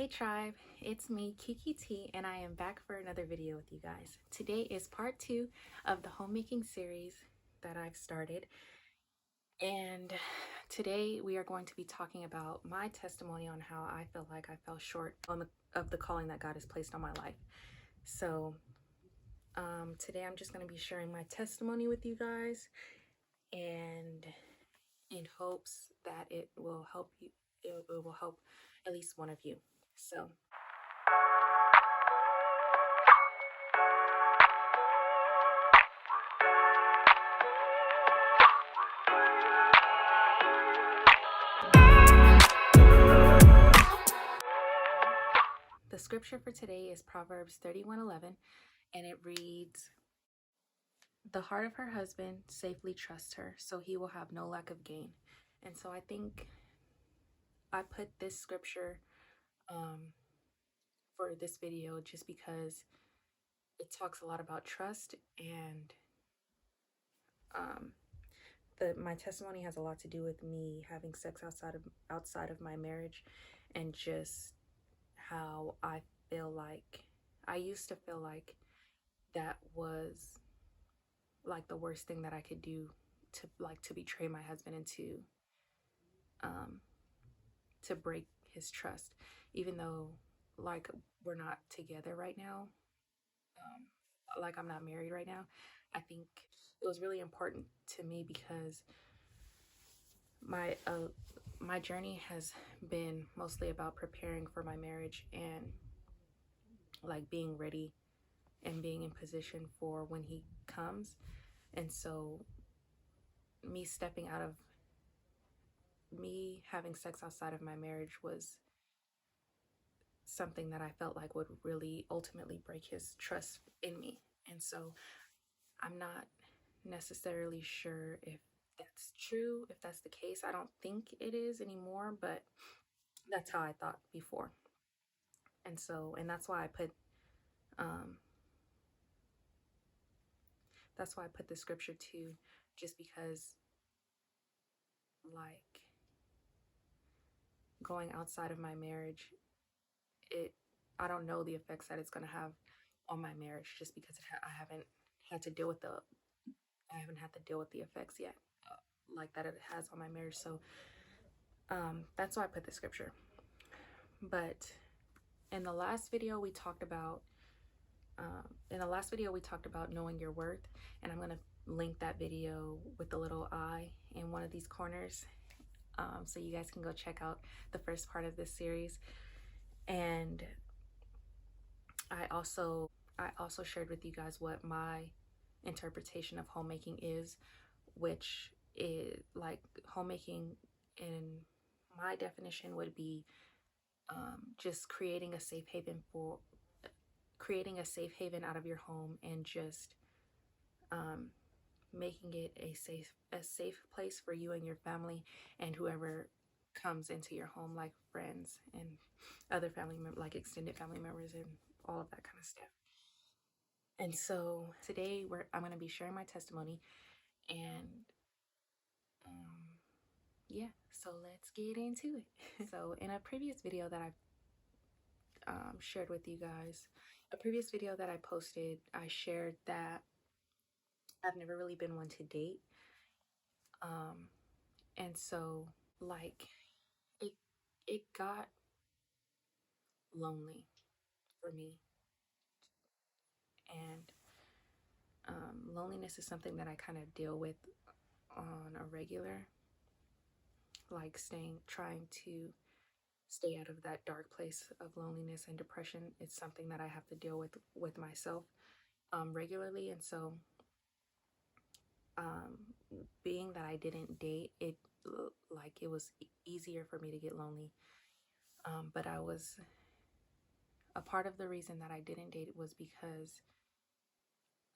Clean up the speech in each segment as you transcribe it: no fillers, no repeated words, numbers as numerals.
Hey tribe, it's me Kiki T and I am back for another video with you guys. Today is part 2 of the homemaking series that I've started, and today we are going to be talking about my testimony on how I feel like I fell short of the calling that God has placed on my life. So today I'm just going to be sharing my testimony with you guys, and in hopes that it will help you, it will help at least one of you. So the scripture for today is Proverbs 31:11, and it reads, "The heart of her husband safely trusts her, so he will have no lack of gain." And so I think I put this scripture for this video just because it talks a lot about trust, and um, my testimony has a lot to do with me having sex outside of my marriage, and just how I feel like I used to feel like that was like the worst thing that I could do, to betray my husband and um to break his trust, even though like we're not together right now, like I'm not married right now. I think it was really important to me because my journey has been mostly about preparing for my marriage and like being ready and being in position for when he comes. And so me having sex outside of my marriage was something that I felt like would really ultimately break his trust in me. And so I'm not necessarily sure if that's true, if that's the case. I don't think it is anymore, but that's how I thought before. And so, and um that's why I put the scripture too, just because like going outside of my marriage, it I don't know the effects that it's going to have on my marriage, just because I haven't had to deal with the effects yet, like that it has on my marriage. So that's why I put the scripture. But in the last video we talked about knowing your worth, and I'm going to link that video with the little I in one of these corners, so you guys can go check out the first part of this series. And I also shared with you guys what my interpretation of homemaking is, which is like homemaking in my definition would be just creating a safe haven out of your home, and just making it a safe place for you and your family and whoever comes into your home, like friends and other family members, like extended family members and all of that kind of stuff. And so today I'm going to be sharing my testimony, and yeah, so let's get into it. So in a previous video that I've shared with you guys, a previous video that I posted, I shared that I've never really been one to date. And so like it got lonely for me, and loneliness is something that I kind of deal with on a regular, like trying to stay out of that dark place of loneliness and depression. It's something that I have to deal with myself regularly. And so being that I didn't date, it was easier for me to get lonely. But a part of the reason that I didn't date was because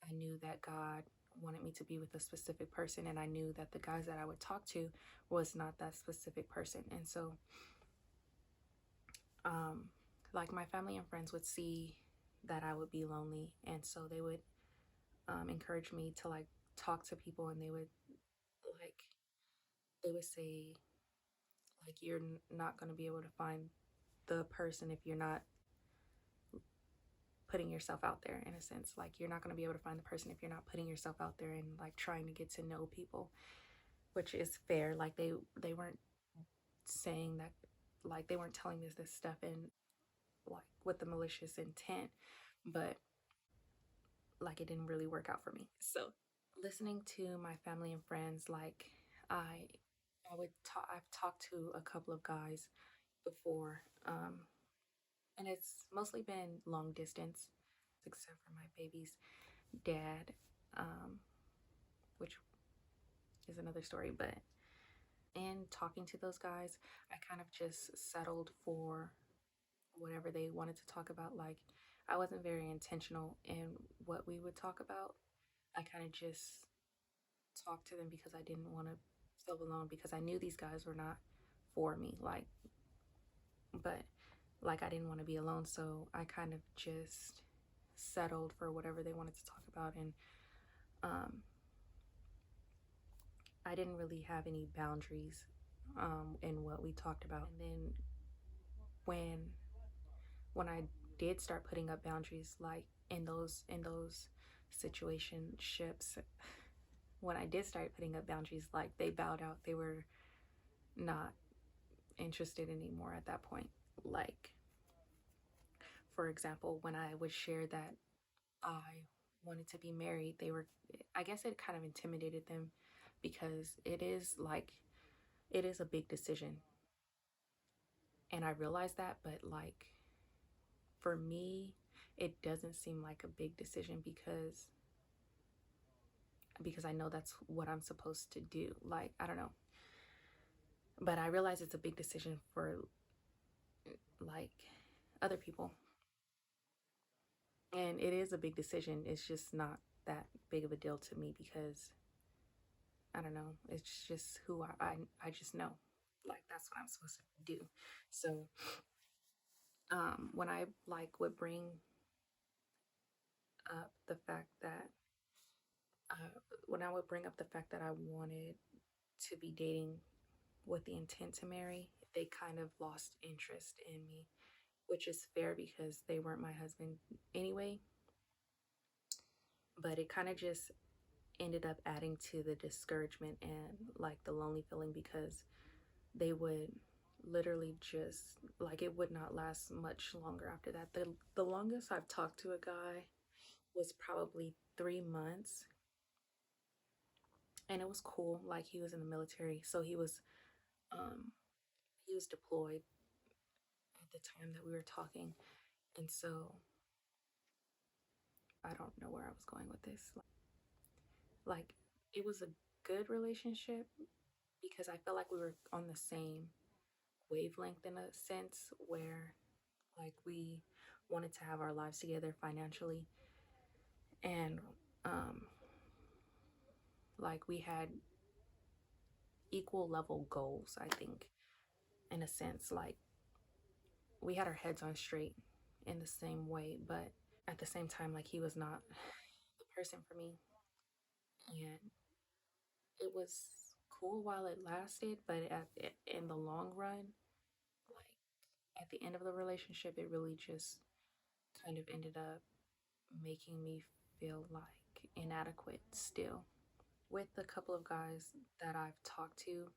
I knew that God wanted me to be with a specific person, and I knew that the guys that I would talk to was not that specific person. And so like my family and friends would see that I would be lonely, and so they would encourage me to like talk to people, and they would say like, you're not going to be able to find the person if you're not putting yourself out there, in a sense. Like, you're not going to be able to find the person if you're not putting yourself out there and like trying to get to know people, which is fair. Like, they weren't saying that, like, they weren't telling us this stuff in like with the malicious intent, but like it didn't really work out for me. So listening to my family and friends, like, I I would talk. I've talked to a couple of guys before, and it's mostly been long distance, except for my baby's dad, um, which is another story. But in talking to those guys, I kind of just settled for whatever they wanted to talk about. Like, I wasn't very intentional in what we would talk about. I kind of just talked to them because I didn't want to feel alone, because I knew these guys were not for me. Like, but like I didn't want to be alone, so I kind of just settled for whatever they wanted to talk about. And um, I didn't really have any boundaries in what we talked about. And then when when I did start putting up boundaries, like in those situationships, when I did start putting up boundaries, like, they bowed out. They were not interested anymore at that point. Like, for example, when I would share that I wanted to be married, they were, I guess it kind of intimidated them, because it is a big decision. And I realized that, but like, for me, it doesn't seem like a big decision, because I know that's what I'm supposed to do. Like, I don't know. But I realize it's a big decision for like other people. And it is a big decision. It's just not that big of a deal to me, because I don't know. It's just who I just know. Like, that's what I'm supposed to do. So when I like would bring up the fact that when I would bring up the fact that I wanted to be dating with the intent to marry, they kind of lost interest in me, which is fair because they weren't my husband anyway. But it kind of just ended up adding to the discouragement and like the lonely feeling, because they would literally just like, it would not last much longer after that. The longest I've talked to a guy was probably 3 months, and it was cool. Like, he was in the military, so um he was deployed at the time that we were talking. And so I don't know where I was going with this. Like, it was a good relationship because I felt like we were on the same wavelength, in a sense, where like we wanted to have our lives together financially. And um like, we had equal level goals, I think, in a sense. Like, we had our heads on straight in the same way, but at the same time, like, he was not the person for me. And it was cool while it lasted, but in the long run, like, at the end of the relationship, it really just kind of ended up making me feel like inadequate still. With a couple of guys that I've talked to,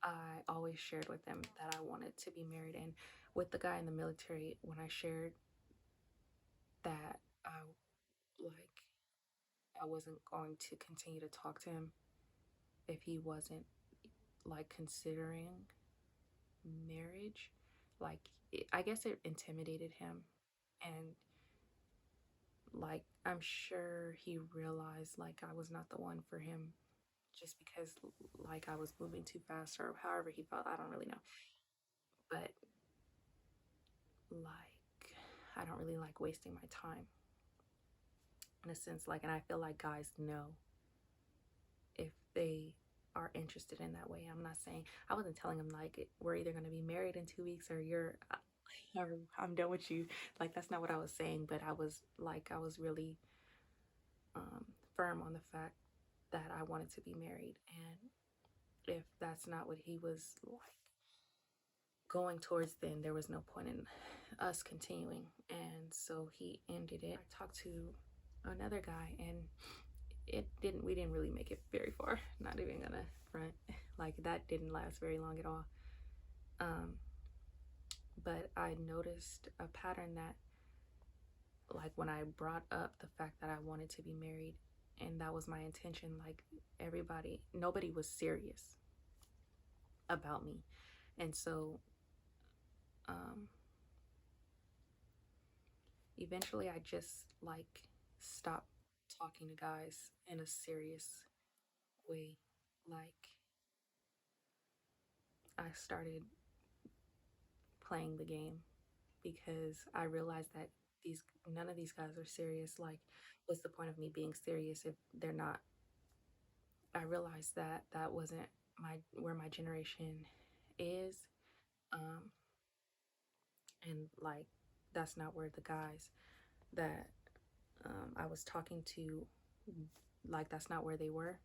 I always shared with them that I wanted to be married. And with the guy in the military, when I shared that like I wasn't going to continue to talk to him if he wasn't like considering marriage, like, I guess it intimidated him. And like, I'm sure he realized like I was not the one for him, just because like I was moving too fast, or however he felt. I don't really know. But like, I don't really like wasting my time, in a sense. Like, and I feel like guys know if they are interested in that way. I'm not saying, I wasn't telling him like we're either going to be married in 2 weeks, or you're or I'm done with you. Like, that's not what I was saying. But I was really firm on the fact that I wanted to be married. And if that's not what he was like, going towards the end, there was no point in us continuing. And so he ended it. I talked to another guy, and we didn't really make it very far. Not even gonna front. Like, that didn't last very long at all. Um, but I noticed a pattern that, like, when I brought up the fact that I wanted to be married and that was my intention, like, nobody was serious about me. And so um, eventually I just, like, stopped talking to guys in a serious way. Like, I started playing the game because I realized that these none of these guys are serious. Like, what's the point of me being serious if they're not? I realized that that wasn't my where my generation is, um, and, like, that's not where the guys that I was talking to, like, that's not where they were.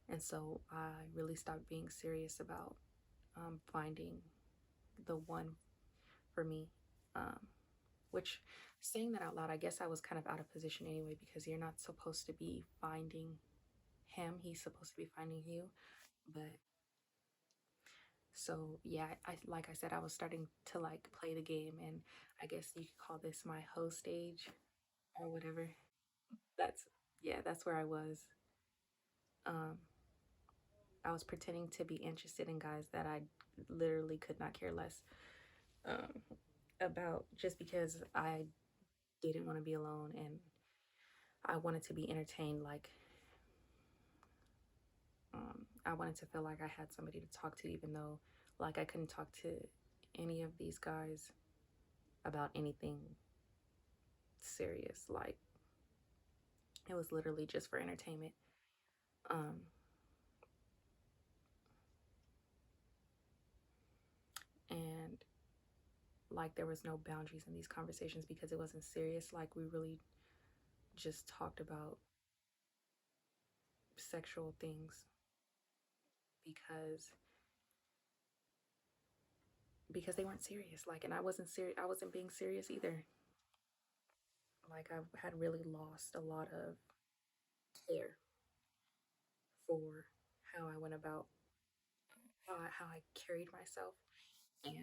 And so I really stopped being serious about finding the one for me. Um, which, saying that out loud, I guess I was kind of out of position anyway, because you're not supposed to be finding him, he's supposed to be finding you. But so yeah, I like I said, I was starting to, like, play the game, and I guess you could call this my hoe stage or whatever. That's Yeah, that's where I was. Um, I was pretending to be interested in guys that I literally could not care less um, about, just because I didn't want to be alone and I wanted to be entertained. Like, I wanted to feel like I had somebody to talk to, even though, like, I couldn't talk to any of these guys about anything serious. Like, it was literally just for entertainment. Um, and, like, there was no boundaries in these conversations because it wasn't serious. Like, we really just talked about sexual things because they weren't serious. Like, and I wasn't serious. I wasn't being serious either. Like, I had really lost a lot of care for how I went about, how I carried myself, and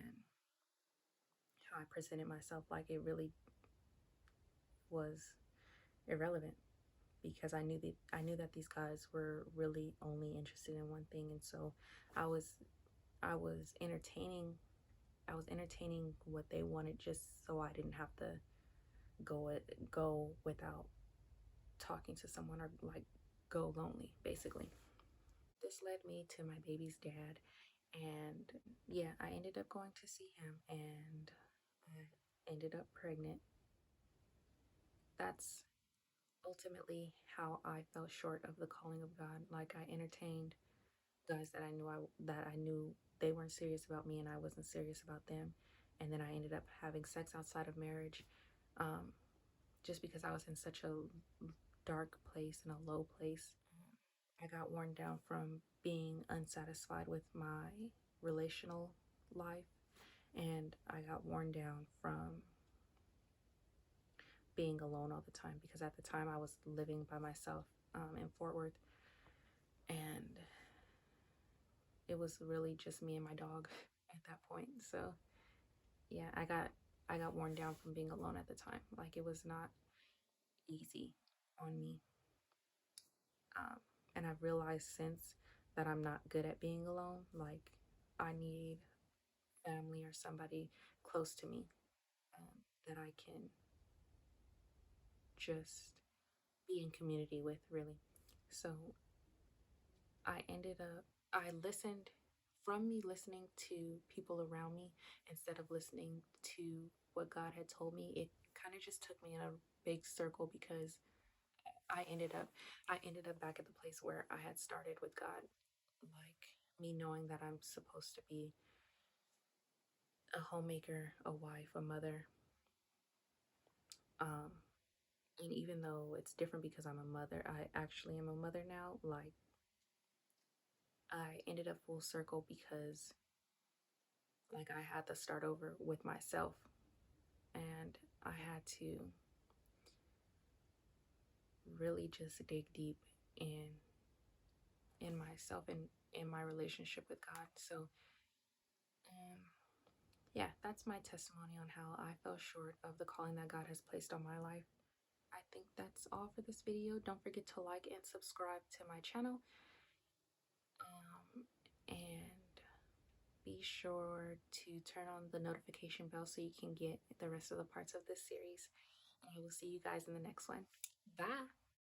how I presented myself. Like, it really was irrelevant because I knew that these guys were really only interested in one thing. And so I was I was entertaining I was entertaining what they wanted, just so I didn't have to go without talking to someone, or, like, go lonely, basically. This led me to my baby's dad, and yeah, I ended up going to see him, and I ended up pregnant. That's ultimately how I fell short of the calling of God. Like, I entertained guys that I knew they weren't serious about me, and I wasn't serious about them. And then I ended up having sex outside of marriage, um, just because I was in such a dark place and a low place. I got worn down from being unsatisfied with my relational life, and I got worn down from being alone all the time, because at the time I was living by myself in Fort Worth, and it was really just me and my dog at that point. So yeah, I got worn down from being alone at the time. Like, it was not easy on me. Um, and I've realized since that I'm not good at being alone. Like, I need family or somebody close to me, that I can just be in community with, really. So I listened, from me listening to people around me instead of listening to what God had told me. It kind of just took me in a big circle, because I ended up I ended up back at the place where I had started with God. Like, me knowing that I'm supposed to be a homemaker, a wife, a mother. Um, and even though it's different because I'm a mother, I actually am a mother now. Like, I ended up full circle because like I had to start over with myself, and I had to really just dig deep in myself and in my relationship with God. So, um, yeah, that's my testimony on how I fell short of the calling that God has placed on my life. I think that's all for this video. Don't forget to like and subscribe to my channel. And be sure to turn on the notification bell so you can get the rest of the parts of this series. And I will see you guys in the next one. Bye.